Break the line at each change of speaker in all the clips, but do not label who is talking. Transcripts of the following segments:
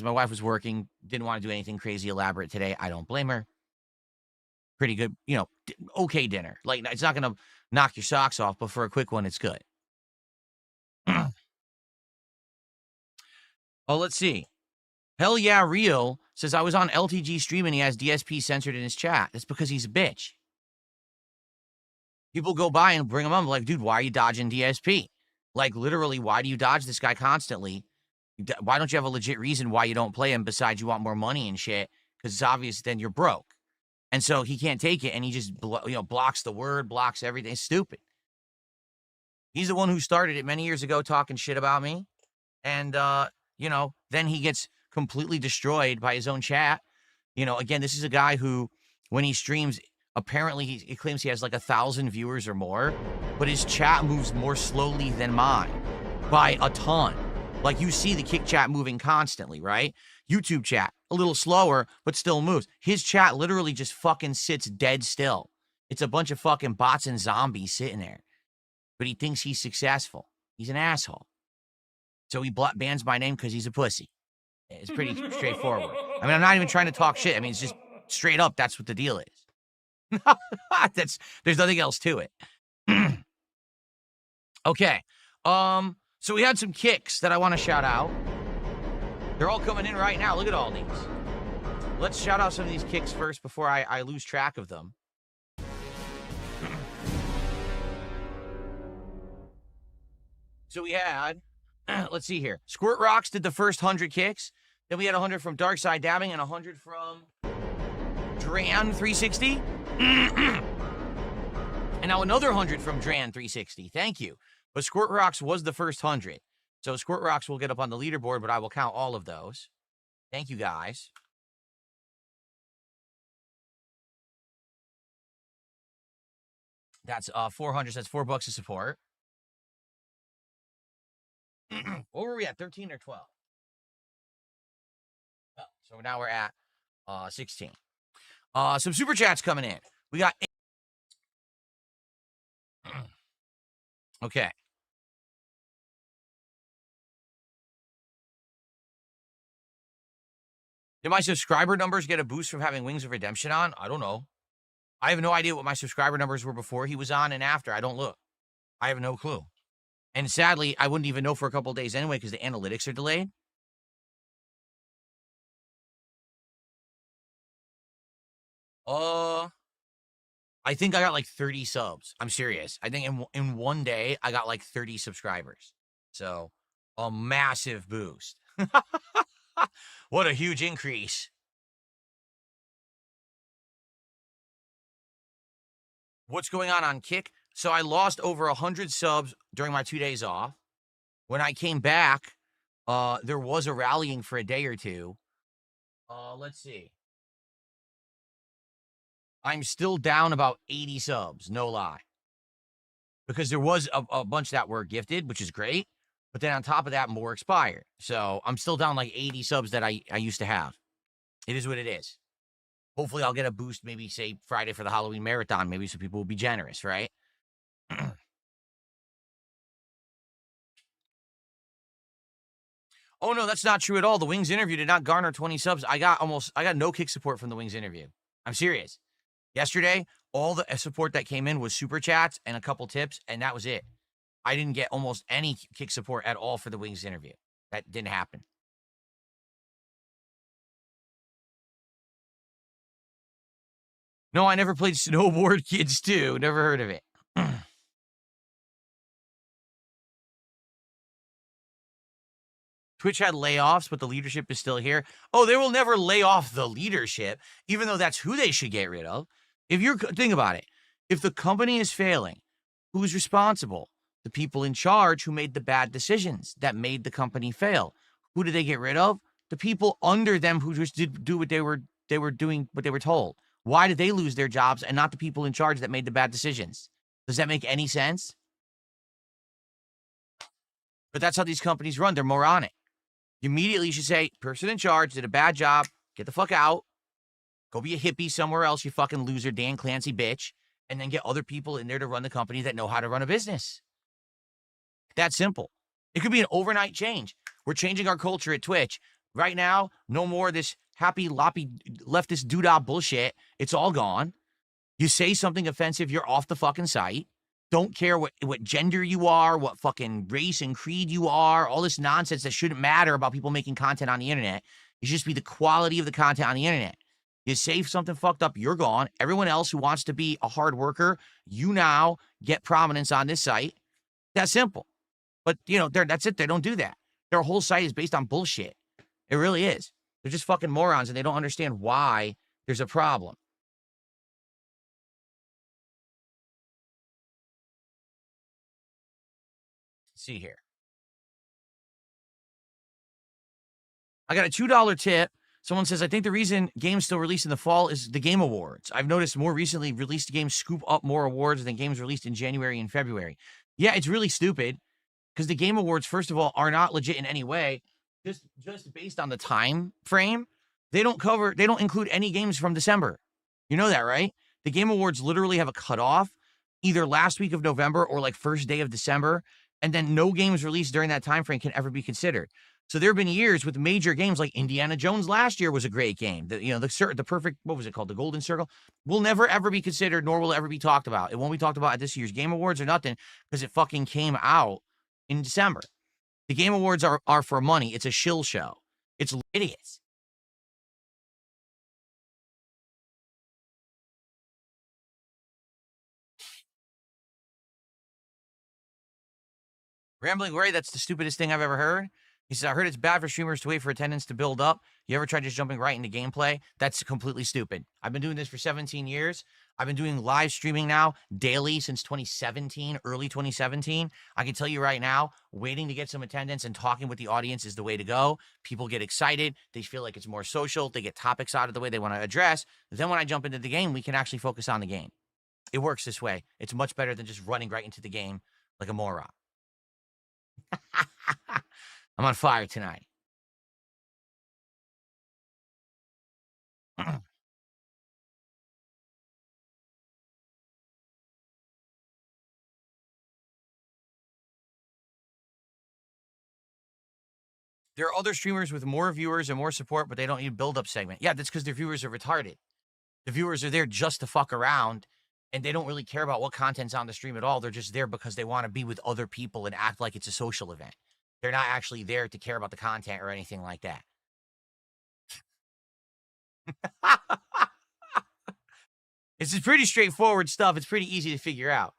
my wife was working, didn't want to do anything crazy elaborate today. I don't blame her. Pretty good, you know, okay dinner. Like, it's not going to knock your socks off, but for a quick one, it's good. Oh, let's see. Hell yeah, Rio says, I was on LTG stream and he has DSP censored in his chat. That's because he's a bitch. People go by and bring him up like, dude, why are you dodging DSP? Like, literally, why do you dodge this guy constantly? Why don't you have a legit reason why you don't play him besides you want more money and shit? Because it's obvious then you're broke. And so he can't take it, and he just blocks the word, blocks everything. It's stupid. He's the one who started it many years ago talking shit about me. And, then he gets completely destroyed by his own chat. Again, this is a guy who, when he streams, apparently he claims he has like 1,000 viewers or more, but his chat moves more slowly than mine by a ton. Like, you see the kick chat moving constantly, right? YouTube chat, a little slower, but still moves. His chat literally just fucking sits dead still. It's a bunch of fucking bots and zombies sitting there. But he thinks he's successful. He's an asshole. So he bans my name because he's a pussy. It's pretty straightforward. I mean, I'm not even trying to talk shit. I mean, it's just straight up, that's what the deal is. There's nothing else to it. Okay. So we had some kicks that I want to shout out. They're all coming in right now. Look at all these. Let's shout out some of these kicks first before I lose track of them. So we had, let's see here. Squirt Rocks did the first 100 kicks. Then we had 100 from Dark Side Dabbing and 100 from Dran360. And now another 100 from Dran360. Thank you. But Squirt Rocks was the first 100. So Squirt Rocks will get up on the leaderboard, but I will count all of those. Thank you, guys. That's 400. So that's $4 of support. What were we at? 13 or 12? Oh, so now we're at 16. Some super chats coming in. We got... Okay. Did my subscriber numbers get a boost from having Wings of Redemption on? I don't know. I have no idea what my subscriber numbers were before he was on and after. I don't look. I have no clue. And sadly, I wouldn't even know for a couple of days anyway because the analytics are delayed. I think I got like 30 subs. I'm serious. I think in one day, I got like 30 subscribers. So, a massive boost. What a huge increase. What's going on Kick? So I lost over 100 subs during my 2 days off. When I came back, there was a rallying for a day or two. Let's see. I'm still down about 80 subs, no lie. Because there was a bunch that were gifted, which is great. But then on top of that, more expired. So I'm still down like 80 subs that I used to have. It is what it is. Hopefully I'll get a boost maybe, say, Friday for the Halloween marathon. Maybe some people will be generous, right? Oh, no, that's not true at all. The Wings interview did not garner 20 subs. I got no kick support from the Wings interview. I'm serious. Yesterday, all the support that came in was super chats and a couple tips, and that was it. I didn't get almost any kick support at all for the Wings interview. That didn't happen. No, I never played Snowboard Kids 2. Never heard of it. Twitch had layoffs, but the leadership is still here. Oh, they will never lay off the leadership, even though that's who they should get rid of. Think about it. If the company is failing, who's responsible? The people in charge who made the bad decisions that made the company fail. Who did they get rid of? The people under them who just did do what they were doing, what they were told. Why did they lose their jobs and not the people in charge that made the bad decisions? Does that make any sense? But that's how these companies run. They're moronic. Immediately, you should say, person in charge did a bad job. Get the fuck out. Go be a hippie somewhere else, you fucking loser, Dan Clancy bitch. And then get other people in there to run the company that know how to run a business. That simple. It could be an overnight change. We're changing our culture at Twitch. Right now, no more this happy loppy leftist doodah bullshit. It's all gone. You say something offensive, you're off the fucking site. Don't care what gender you are, what fucking race and creed you are, all this nonsense that shouldn't matter about people making content on the internet. It should just be the quality of the content on the internet. You say something fucked up, you're gone. Everyone else who wants to be a hard worker, you now get prominence on this site. That's simple. But, that's it. They don't do that. Their whole site is based on bullshit. It really is. They're just fucking morons, and they don't understand why there's a problem. Let's see here. I got a $2 tip. Someone says, I think the reason games still released in the fall is the Game Awards. I've noticed more recently released games scoop up more awards than games released in January and February. Yeah, it's really stupid because the Game Awards, first of all, are not legit in any way. Just based on the time frame, they don't include any games from December. You know that, right? The Game Awards literally have a cutoff, either last week of November or like first day of December, and then no games released during that time frame can ever be considered. So there have been years with major games like Indiana Jones last year was a great game. The perfect, what was it called? The Golden Circle will never ever be considered, nor will it ever be talked about. It won't be talked about at this year's Game Awards or nothing because it fucking came out in December. The Game Awards are for money. It's a shill show. It's idiots. Rambling Ray, that's the stupidest thing I've ever heard. He says, I heard it's bad for streamers to wait for attendance to build up. You ever tried just jumping right into gameplay? That's completely stupid. I've been doing this for 17 years. I've been doing live streaming now daily since 2017, early 2017. I can tell you right now, waiting to get some attendance and talking with the audience is the way to go. People get excited. They feel like it's more social. They get topics out of the way they want to address. Then when I jump into the game, we can actually focus on the game. It works this way. It's much better than just running right into the game like a moron. I'm on fire tonight. There are other streamers with more viewers and more support, but they don't need build-up segment. Yeah, that's because their viewers are retarded. The viewers are there just to fuck around, and they don't really care about what content's on the stream at all. They're just there because they want to be with other people and act like it's a social event. They're not actually there to care about the content or anything like that. It's pretty straightforward stuff. It's pretty easy to figure out.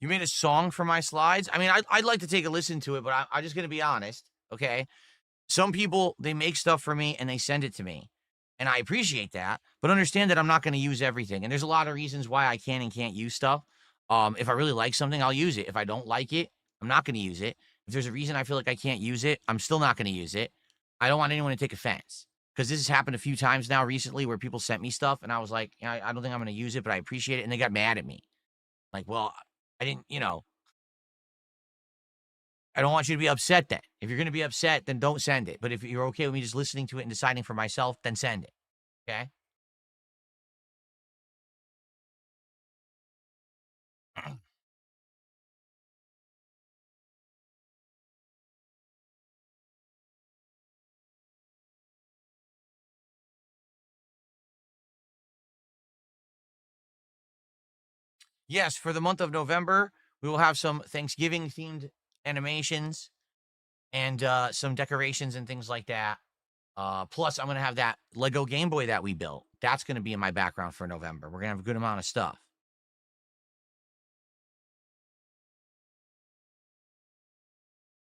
You made a song for my slides? I mean, I'd like to take a listen to it, but I'm just going to be honest, okay? Some people, they make stuff for me and they send it to me. And I appreciate that, but understand that I'm not going to use everything. And there's a lot of reasons why I can and can't use stuff. If I really like something, I'll use it. If I don't like it, I'm not going to use it. If there's a reason I feel like I can't use it, I'm still not going to use it. I don't want anyone to take offense because this has happened a few times now recently where people sent me stuff and I was like, I don't think I'm going to use it, but I appreciate it. And they got mad at me. Like, well, I didn't, I don't want you to be upset then. If you're going to be upset, then don't send it. But if you're okay with me just listening to it and deciding for myself, then send it. Okay? Yes, for the month of November, we will have some Thanksgiving themed animations and some decorations and things like that. Plus, I'm going to have that Lego Game Boy that we built. That's going to be in my background for November. We're going to have a good amount of stuff.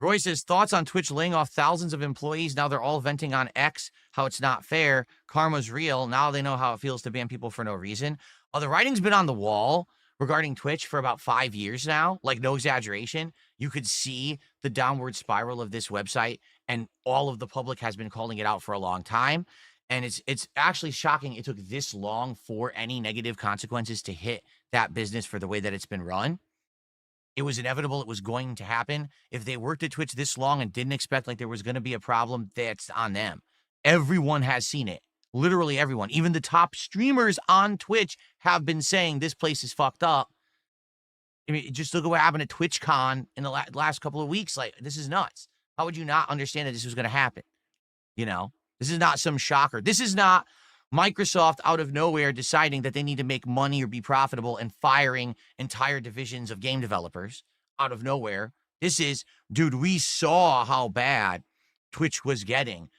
Roy says, thoughts on Twitch laying off thousands of employees. Now they're all venting on X, how it's not fair. Karma's real. Now they know how it feels to ban people for no reason. The writing's been on the wall regarding Twitch for about 5 years now. Like, no exaggeration. You could see the downward spiral of this website, and all of the public has been calling it out for a long time. And it's actually shocking it took this long for any negative consequences to hit that business for the way that it's been run. It was inevitable. It was going to happen. If they worked at Twitch this long and didn't expect like there was going to be a problem, that's on them. Everyone has seen it. Literally everyone. Even the top streamers on Twitch have been saying this place is fucked up. I mean, just look at what happened at TwitchCon in the last couple of weeks. Like, this is nuts. How would you not understand that this was going to happen? You know, this is not some shocker. This is not Microsoft out of nowhere deciding that they need to make money or be profitable and firing entire divisions of game developers out of nowhere. This is, dude, we saw how bad Twitch was getting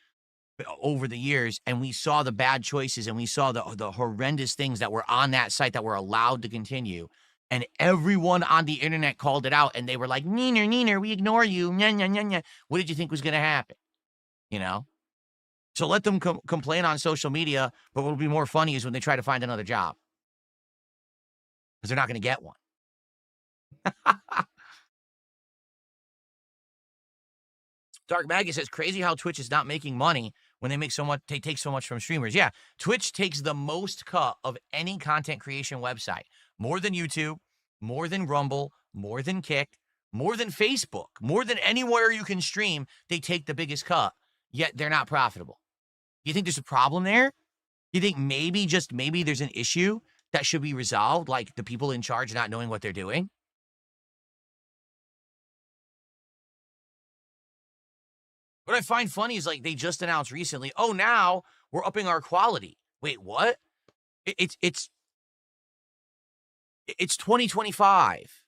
over the years, and we saw the bad choices, and we saw the horrendous things that were on that site that were allowed to continue. And everyone on the internet called it out, and they were like, neener, we ignore you. Nya, nya, nya, nya. What did you think was going to happen? You know? So let them complain on social media, but what will be more funny is when they try to find another job. Because they're not going to get one. Dark Maggie says, crazy how Twitch is not making money when they make so much, they take so much from streamers. Yeah, Twitch takes the most cut of any content creation website. More than YouTube, more than Rumble, more than Kick, more than Facebook, more than anywhere you can stream, they take the biggest cut, yet they're not profitable. You think there's a problem there? You think maybe, just maybe, there's an issue that should be resolved, like the people in charge not knowing what they're doing? What I find funny is, like, they just announced recently, oh, now we're upping our quality. Wait, what? It's 2025.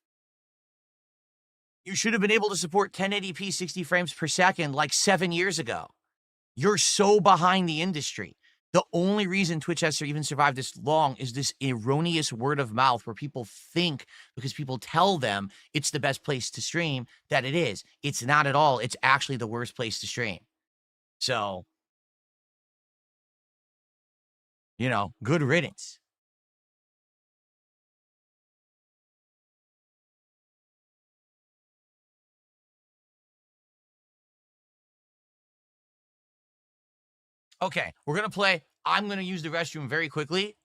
You should have been able to support 1080p 60 frames per second like 7 years ago. You're so behind the industry. The only reason Twitch has even survived this long is this erroneous word of mouth where people think, because people tell them it's the best place to stream, that it is. It's not at all. It's actually the worst place to stream. So, you know, good riddance. Okay, we're going to play. I'm going to use the restroom very quickly.